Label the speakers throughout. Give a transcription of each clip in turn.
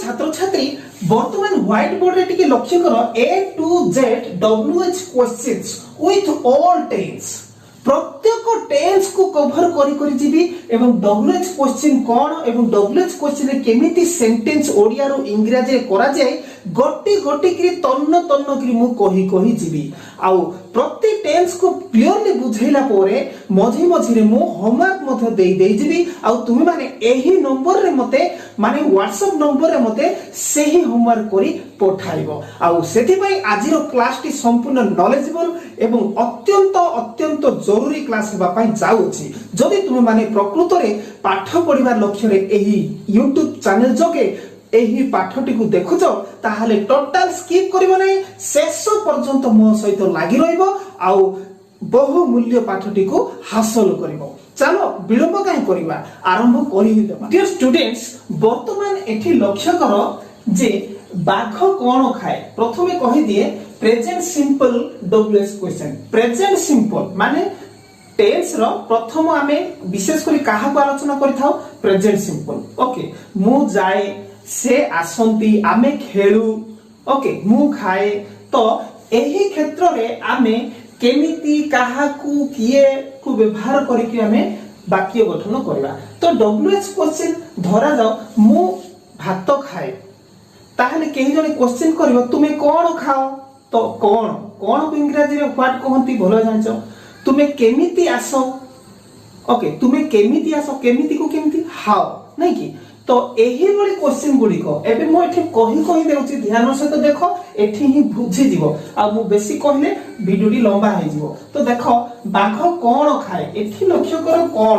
Speaker 1: छात्र छात्री वर्तमान white board रे टिके लक्ष्य करो A to Z WH questions with all tense प्रत्येक टेंस को कवर करी जीवी एवं WH क्वेश्चन कोन एवं WH क्वेश्चन रे केमिति सेंटेंस ओडिया रो इंग्रजी रे करा जाय गोटी गोटी करी तन्न तन्न करी मु कही जीवी आउ प्रति टेंस को क्लियरली बुझैला पोरे मझी मझी रे मु होमवर्क मथे दे जीवी आउ तुमे माने एही नंबर रे मते माने व्हाट्सएप नंबर रे मते सेही होमवर्क करी पठाइबो आउ सेति पई आजि रो क्लास टी संपूर्ण नॉलेजेबल एवं अत्यंत अत्यंत जरूरी क्लास हेबा पई जाउछि जदि तुमे माने प्रकृत रे पाठ पढिबार लक्ष्य रे एही YouTube चैनल जोगे एही पाठटी को देखुछ ताहाले टोटल स्किप करिवो नै शेष पर्यंत मो सहित लागि रहइबो आउ बहु मूल्य पाठटी को हासिल करिवो चलो विलंब काहे करिवा आरंभ करि देबा डियर स्टूडेंट्स वर्तमान एठी लक्ष्य करो जे बाघ कोन खाए प्रथमे कहि दिए present simple WH question present simple माने टेंस रो प्रथम आमे विशेष करी काहा को आलोचना करिथाउ प्रेजेंट सिंपल ओके मु जाए से आसंती आमे खेलु ओके मु खाए तो एही क्षेत्र रे आमे केमिति काहा को किए को व्यवहार करिकि आमे वाक्य गठन करबा तो WH क्वेश्चन धरा जाओ मु भात खाए ताहले केही जने क्वेश्चन करबो तुमे कोन खाओ तो कोन कोन को इंग्रजी रे व्हाट कहंती भलो जानचो तुमे केमिति आसो ओके तुमे केमिति आसो केमिति को केमिति हाउ नै कि तो एही बड़ी क्वेश्चन गुडी को एबे मो एठी कहि देउची ध्यान सहित देखो एठी ही बुझी जीवो आ मु बेसी कहले वीडियोटी लंबा हे जीवो तो देखो बाघ कोन खाए एठी लक्ष्य करो कोन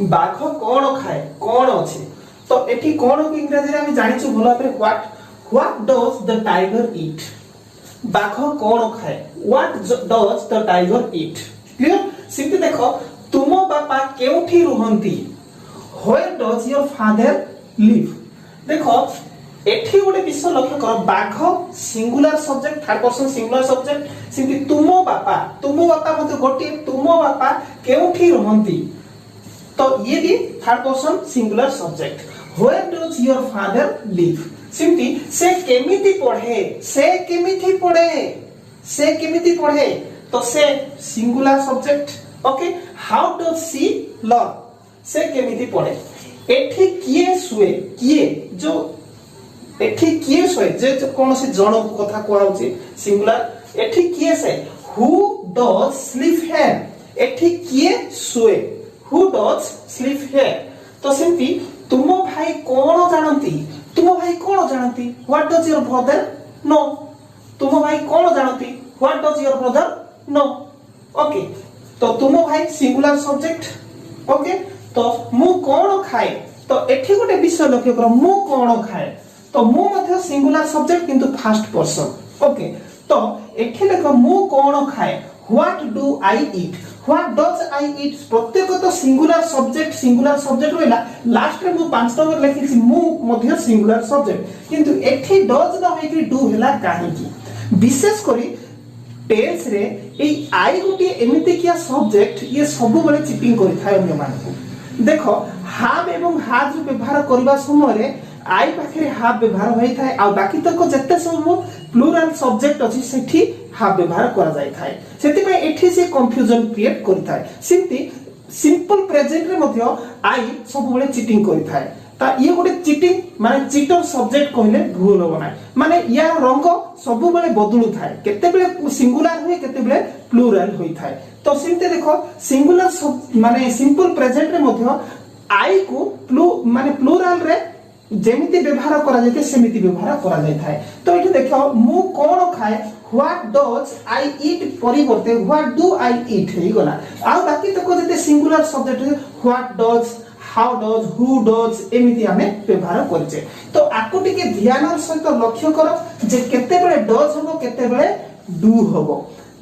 Speaker 1: बाघ कोन खाए कोन अछि तो एठी कोन को इंग्रजी रे हम जानिछु भलो पे व्हाट डज द टाइगर ईट बाघ कोन खाए what does the tiger eat clear simply देखो तुमो बापा केउठी रुहंती Where does your father live? देखो एठी गोटे विषय लक्ष्य करो बाघ singular subject third person singular subject simply तुमो बापा मते गोटे तुमो बापा केउठी रहंती तो ये भी third person singular subject Where does your father live? Simply से केमिति पढ़े तो से singular subject okay how does she learn से केमिति पड़े एठी किए सोए जे कोन से जण को कथा कोआउची सिंगुलर एठी किए से हु डज स्लीप हियर एठी किए सोए हु डज स्लीप हियर तो सिंपली तुमो भाई कोन जानती what does your brother know तुमो भाई कोन जानती what does your brother know okay तो तुमो भाई सिंगुलर सब्जेक्ट ओके तो मु कोन खाए तो एठी गोटे विषय लक्ष्य करो मु कोन खाए तो मु मध्ये सिंगुलर सब्जेक्ट किंतु फर्स्ट पर्सन ओके तो एठी लेखो मु कोन खाए what do I eat what does I eat प्रत्येक तो सिंगुलर सब्जेक्ट रहला लास्ट रे मु 5 नंबर लिखिछि मु मध्ये सिंगुलर सब्जेक्ट किंतु एठी डज न होई कि डू हैला काहे की विशेष करी टेंस रे ए आई गोटे एमिति किया सब्जेक्ट ये सब बेले चिटिंग करि थाय अन्य मानकु देखो हाव एवं हाज व्यवहार करबा समय रे आई पाखरे हाव व्यवहार होई थाए आ बाकी तक जत्ते सब प्लुरल सब्जेक्ट अछि सेठी हाव व्यवहार करा जाय थाए सेति पे एठी से कंफ्यूजन क्रिएट करि थाए सिंपल प्रेजेंट रे मध्ये आई सब बेले चिटिंग करि थाए ता ये गोटे चिटिंग माने चिटर सब्जेक्ट कहले भूल हो ना माने या रंग सब बेले बदलु थाए केते बेले सिंगुलर होय केते बेले प्लुरल होई थाए तो सिंते देखो सिंगुलर माने सिंपल प्रेजेंट रे मध्ये आई को माने प्लुरल रे जेमिति व्यवहार करा जायते सेमिति व्यवहार करा जाय थाए तो एठी देखो मु कोन खाए व्हाट डज आई ईट परिवर्ते व्हाट डू आई ईट हे गला आ बाकी तक जते singular subject what does how does who does एमिति हमें व्यवहार करछे तो आकु टिके ध्यान सहित लक्ष्य करो जे केते बेले डज होबो केते बेले डू होबो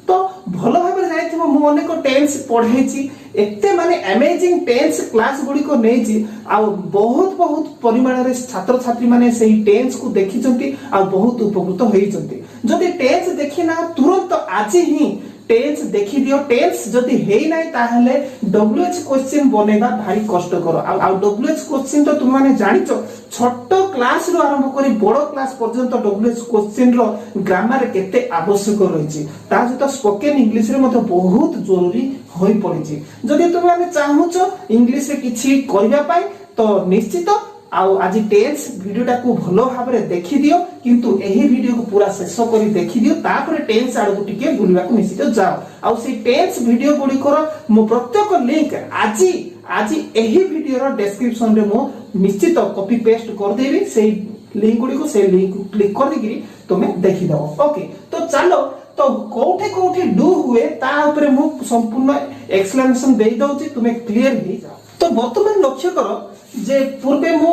Speaker 1: तो भलो भाबे जायथिबो मु अनेक टेंस पढाइछि एते माने अमेजिंग टेंस क्लास गुडी को नेछि आ बहुत परिमाण रे छात्र छात्री माने सेही टेंस को देखिचंती आ बहुत उपकृत होइचंती जदि टेंस देखिना तुरंत आज ही टेंस देखि दियो टेंस जदी हेई नै ताहले डब्ल्यूएच क्वेश्चन बनेबा भारी कष्ट करो आ डब्ल्यूएच क्वेश्चन तो तुम माने जानिचो छोट क्लास रो आरंभ करी बड़ो क्लास पर्यंत डब्ल्यूएच क्वेश्चन रो ग्रामर केते आवश्यक रहिछि ता जतो स्पोकन इंग्लिश रे मते बहुत जरूरी होई पड़िछि जदी तुम माने चाहुचो इंग्लिश रे किछि करबा पाई तो निश्चित आउ आज टेंस वीडियोटा को भलो भाबरे देखि दियो किंतु एही वीडियो को पूरा शेष करी देखि दियो तापर टेंस आड़ को टिके बुलिबा को निश्चित जाओ आउ से टेंस वीडियो गुडी कर मो प्रत्येक लिंक आज एही वीडियो रो डिस्क्रिप्शन रे मो निश्चित कॉपी पेस्ट कर देबी सेही लिंक गुडी को से लिंक को क्लिक कर देगिरी तुमे देखि दबो ओके तो चलो तो कोठे डू हुए ता ऊपर मो संपूर्ण एक्सप्लेनेशन देई दउची तुमे क्लियर हे जाओ तो वर्तमान लक्ष्य करो जे पूर्वे मु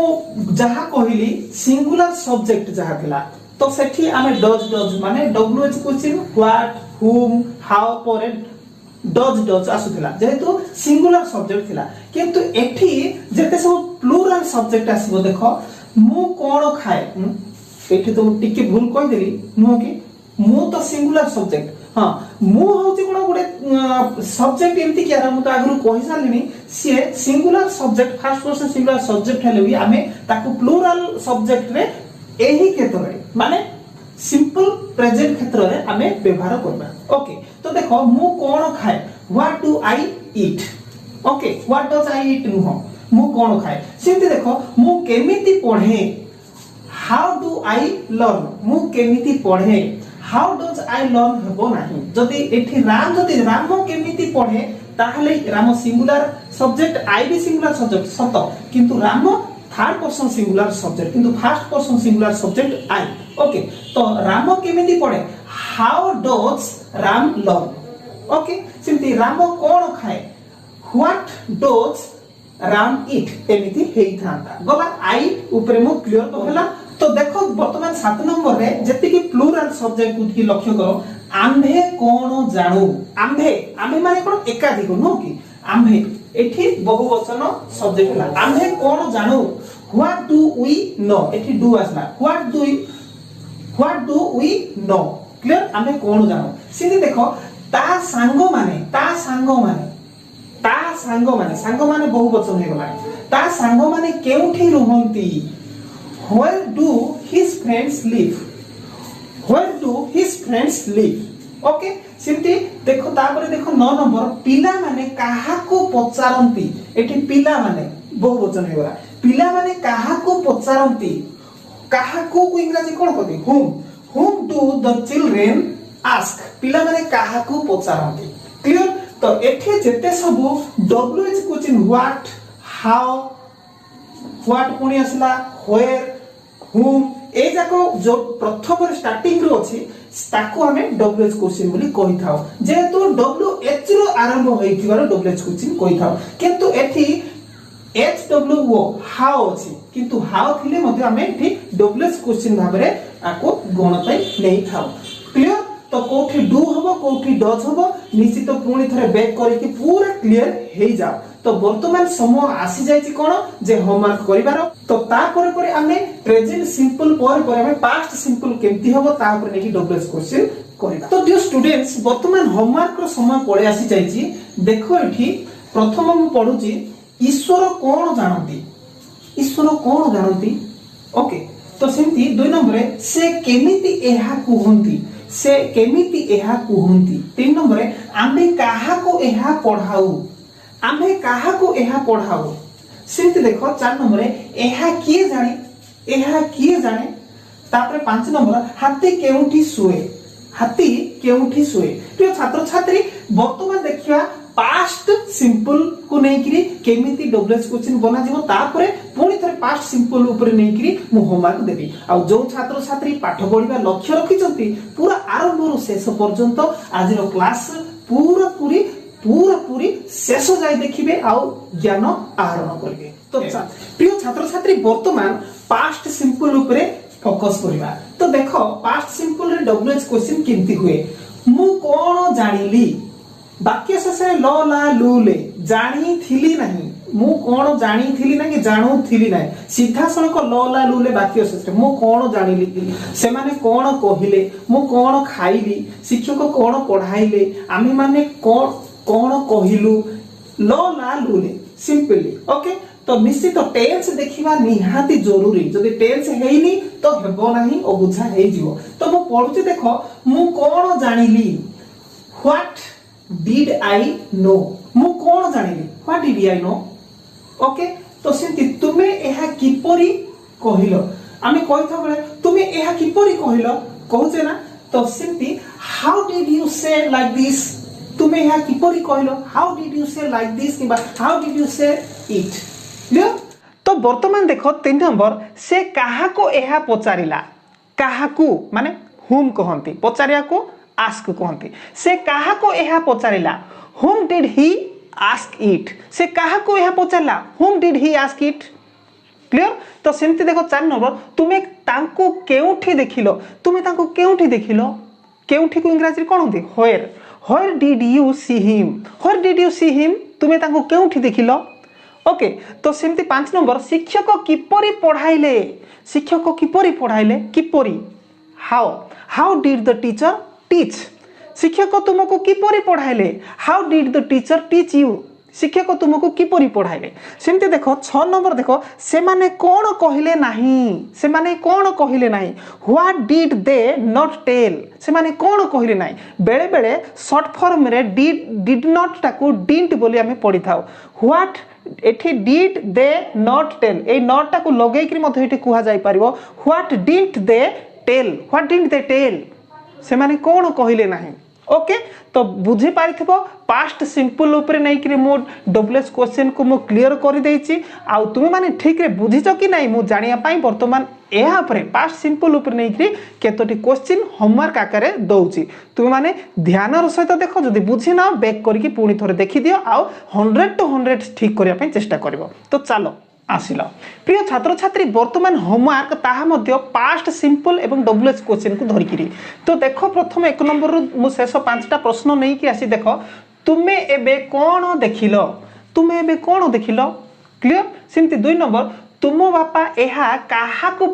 Speaker 1: जहा कहिली सिंगुलर सब्जेक्ट जहा थिला तो सेठी आमे डज माने डब्ल्यूएच क्वेश्चन व्हाट हुम हाउ पर डज आसुथिला जेहेतु सिंगुलर सब्जेक्ट थिला किंतु एठी जेते सब प्लुरल सब्जेक्ट आसीबो देखो मु कोन खाए एठी तो टिके भूल कहि देली नु कि मु तो सिंगुलर सब्जेक्ट हां मु होची कोन गुडे सब्जेक्ट एमती कि आरा मु तो आगु कहि सालिनी से singular subject first person singular subject हेले भी आमे ताको प्लुरल सब्जेक्ट रे एही क्षेत्र रे माने सिंपल प्रेजेंट क्षेत्र रे आमे व्यवहार करबा ओके तो देखो मु कोन खाए what do I eat okay what does I eat नु मु कोन खाए सेते देखो मु केमिति पढे हाउ डू आई लर्न मु केमिति पढे हाउ डज आई लर्न हेबो नाही जदी एठी राम केमिति पढे ताहले राम सिंगुलर सब्जेक्ट आई भी सिंगुलर सब्जेक्ट सत किंतु Ram third person singular subject किंतु first person singular subject I okay तो राम केमिति पढे how does Ram learn okay सिंती राम कोन खाए व्हाट डज राम ईट एमिति हेई थांता गला आई ऊपर मो क्लियर तो हला तो देखो वर्तमान 7 नंबर रे जति कि प्लुरल सब्जेक्ट उठी लक्ष्य करो आम्भे कोन जानु आम्भे माने कोन एकाधिक नो कि आम्भे एठी बहुवचन सब्जेक्ट ला आम्भे कोन जानु व्हाट डू वी नो एठी डू आसला what do we know clear आम्भे कोन जानु सिधे देखो ता सांगो माने बहुवचन हे गला ता सांगो माने केउठी रहंती Where do his friends live? Okay? सिंती देखो तापरे देखो 9 नंबर पिला माने काहा को पचारंती एठी पिला माने बहुवचन हेगला पिला माने काहा को पचारंती काहा को इंग्रजी कोन कहते whom do the children ask पिला माने काहा को पचारंती क्लियर तो एठी जेते सब WH question what how what पुनी असला where whom ए जाको जो प्रथम स्टार्टिंग रो अछि ताको हमें डब्ल्यूएच क्वेश्चन बोली कहि थाओ जेहेतु डब्ल्यूएच रो आरंभ होई थिवार डब्ल्यूएच क्वेश्चन कहि थाओ किंतु एठी एच डब्ल्यू ओ हाउ अछि किंतु हाउ थिले मध्ये हमें एठी डब्ल्यूएच क्वेश्चन भाबरे आको गणतय नै थाओ क्लियर तो कोठी डू हबो कोठी डज हबो निश्चित पुणी थरे बैक करी कि पूरा क्लियर हे जाओ तो वर्तमान समय आसी जायछि कोन जे होमवर्क करिवारो तो ता परे परे हमें प्रेजेंट सिंपल परे हमें पास्ट सिंपल केमती हबो ता ऊपर नेकी डब्ल्यूएच क्वेश्चन करिवा तो डियर स्टूडेंट्स वर्तमान होमवर्क रो समय पळे आसी जायछि देखो एठी प्रथम हम पढुची ईश्वर कोन जानती ओके तो सेंती 2 नंबर रे से केमिति एहा कुहंती 3 नंबर रे आमे काहा को एहा पढाऊ सेंती देखो 4 नंबर रे एहा किए जाने तापर 5 नंबर हाथी केउठी सुए प्रिय छात्र छात्री वर्तमान देखिया पास्ट सिंपल को नेकिरी केमिति डब्ल्यूएच क्वेश्चन बना जिवो तापरे पुनी थरे पास्ट सिंपल ऊपर नेकिरी मु होमवर्क देबी आ जो छात्र छात्री पाठ पढिबा लक्ष्य रखिचंती पूरा आरंभ रु शेष पर्यंत आज रो क्लास पूरा पूरी शेष जाय देखिबे आ ज्ञान आहरण करिवे तो प्रिय छात्र छात्री वर्तमान पास्ट सिंपल ऊपर फोकस करिबा तो देखो पास्ट सिंपल रे डब्ल्यूएच क्वेश्चन केमती हुए मु कोन जानिली वाक्य शेष ल ला लु ले जानी थिली नहीं मु कौन जानी थी ना कि जानू थी ना सीधा सड़क ल ला लुले वाक्य शेष मु कौन जानिली से माने कौन कहले मु कौन खाइली शिक्षक कौन पढ़ाइले आमे माने कौन कहिलु ल ला लुले सिंपली ओके। तो निश्चित टेंस देखिबा निहाती जरूरी जदि टेंस हेइनी तो हेबो नाही अबुझा हे जिवो। तो मु पढुची देखो मु कौन जानिली व्हाट डिड आई नो मु कौन जानिली what did I know okay. तो सेंति तुमे एहा किपरि कहिलो आमे कहिथा बेले तुमे एहा किपरि कहिलो कहूचे ना। तो सेंति how did you say like this तुमे एहा किपरि कहिलो how did you say like this किबा how did you say it clear. तो वर्तमान देखो 3 नंबर से काहा को एहा पचारिला काहा को माने हुम कहंती पचारिया को आस्क कहंती से काहा को एहा पचारिला whom did he ask it से काहा को एहा पचारिला whom did he ask it clear. तो सेमती देखो 4 नंबर तुमे तांको केउठी देखिलो तुमे तांको केउठी देखिलो केउठी को इंग्लिश रे कोन होती where did you see him तुमे तांको केउठी देखिलो ओके। तो सेमती 5 नंबर शिक्षक किपरि पढ़ाइले किपरि how did the teacher teach शिक्षक तुमको किपरि पढ़ाइले how did the teacher teach you शिक्षक तुमको किपरि पढ़ाइले। सेमती देखो 6 नंबर देखो से माने कोन कहिले नाही what did they not tell से माने कोन कहिले नाही बेले बेले शॉर्ट फॉर्म रे डिड नॉट टाको डिडंट बोली हमें पढ़ी थाओ व्हाट एठी डिड दे नॉट टेल ए नॉट टाको लगेई कि मधे एठी कुहा जाई परिवो व्हाट डिडंट दे टेल से माने कोन कहिले नाही ओके। तो बुझी पारिथिबो पास्ट सिंपल ऊपर नै कि मो डब्ल्यूएच क्वेश्चन को मो क्लियर कर देछि आ तुमे माने ठीक रे बुझिचो कि नै मो जानिया पई वर्तमान एहा परे पास्ट सिंपल ऊपर नै कि केतोटी क्वेश्चन होमवर्क आकारे दउछि तुमे माने ध्यान र सहित देखो जदी बुझी ना बैक करके पुणी थोरे देखि दियो आ 100 to 100 ठीक करिया पई चेष्टा करबो। तो चलो आसिला प्रिय छात्र छात्री वर्तमान होमवर्क ताहा मध्य पास्ट सिंपल एवं डब्ल्यूएच क्वेश्चन को धरिकिरी। तो देखो प्रथम 1 नंबर रु मु शेष 5टा प्रश्न नै कि आसी देखो तुमे एबे कोन देखिलो क्लियर। सिमती 2 नंबर तुमो बापा एहा काहा को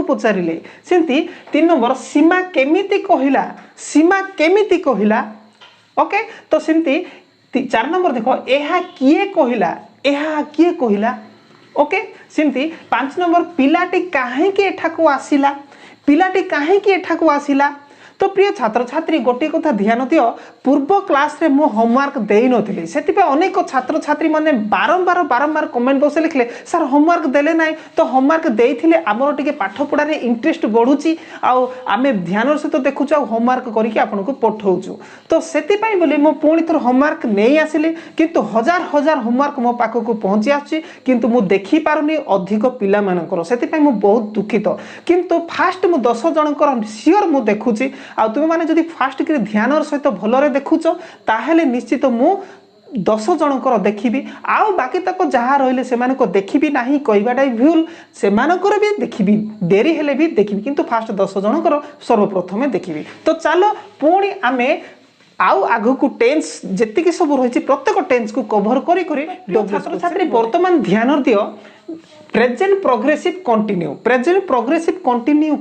Speaker 1: पचारिले सिमती 3 नंबर सीमा केमिति कहिला ओके। तो सिमती 4 नंबर देखो एहा किए कहिला ओके। सिमती 5 नंबर पिलाटी काहे के एठाको आसिला तो प्रिय छात्र छात्री गोटे कथा ध्यान दियो पूर्व क्लास रे मो होमवर्क देई नथिले सेति पे अनेक छात्र छात्री माने बारंबार कमेंट बॉक्स लिखले सर होमवर्क देले नाही तो होमवर्क देइथिले हमरो टिके पाठ पढा रे इंटरेस्ट बढ़ुची आ आमे ध्यान सहित देखुछु आ होमवर्क करिके आपन को पठौछु। तो सेति पई बोली मो पुणी थर होमवर्क नेई आसिले किंतु हजार होमवर्क मो पाखो को पहुंची आछि किंतु मु देखि पारुनी अधिक पिला मानकर सेति पई मु बहुत दुखित किंतु फास्ट मु 10 जनकर सियोर मु देखुची आ तुम माने जदि फास्ट के ध्यान सहित भलरे देखुच ताहेले निश्चित मु 10 जनकर देखिबी आ बाकी तक जहाँ रहिले से माने को देखिबी नाही कहबाटाई भूल से मानकर भी देखिबी देरी हेले भी देखिबी किंतु फास्ट 10 जनकर सर्वप्रथमे देखिबी। तो चलो पुणी आमे आउ आगु को टेंस जेतिकी सब रहिछि प्रत्येक टेंस को कवर करी छात्र छात्री वर्तमान ध्यान दियो प्रेजेंट प्रोग्रेसिव कंटिन्यू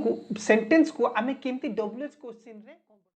Speaker 1: को सेंटेंस को आमे केमती डब्ल्यूएच क्वेश्चन रे